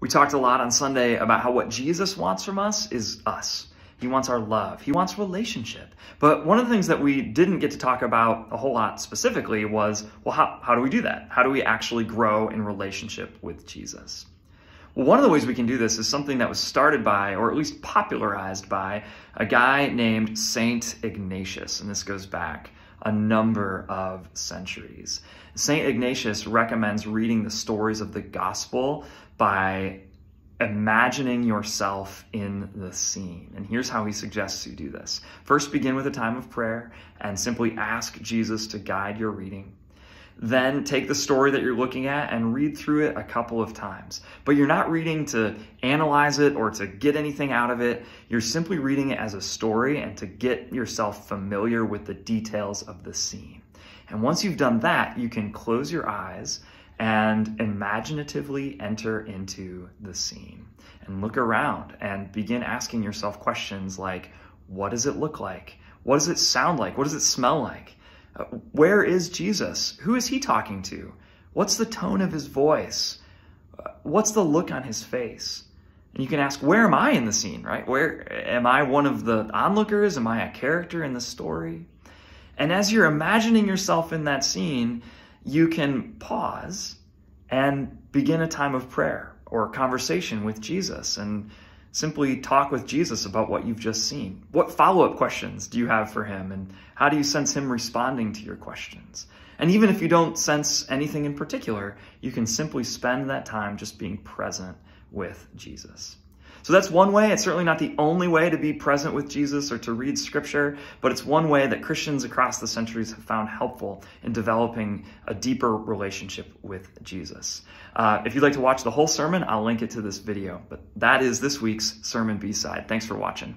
We talked a lot on Sunday about how what Jesus wants from us is us. He wants our love. He wants relationship. But one of the things that we didn't get to talk about a whole lot specifically was, well, how do we do that? How do we actually grow in relationship with Jesus? Well, one of the ways we can do this is something that was started by, or at least popularized by, a guy named Saint Ignatius. And this goes back a number of centuries. Saint Ignatius recommends reading the stories of the gospel by imagining yourself in the scene. And here's how he suggests you do this. First, begin with a time of prayer and simply ask Jesus to guide your reading. Then take the story that you're looking at and read through it a couple of times. But you're not reading to analyze it or to get anything out of it. You're simply reading it as a story and to get yourself familiar with the details of the scene. And once you've done that, you can close your eyes and imaginatively enter into the scene and look around and begin asking yourself questions like, what does it look like? What does it sound like? What does it smell like? Where is Jesus? Who is he talking to? What's the tone of his voice? What's the look on his face? And you can ask, where am I in the scene, right? Where am I one of the onlookers? Am I a character in the story? And as you're imagining yourself in that scene, you can pause and begin a time of prayer or conversation with Jesus and simply talk with Jesus about what you've just seen. What follow-up questions do you have for him, and how do you sense him responding to your questions? And even if you don't sense anything in particular, you can simply spend that time just being present with Jesus. So that's one way. It's certainly not the only way to be present with Jesus or to read scripture, but it's one way that Christians across the centuries have found helpful in developing a deeper relationship with Jesus. If you'd like to watch the whole sermon, I'll link it to this video. But that is this week's Sermon B-Side. Thanks for watching.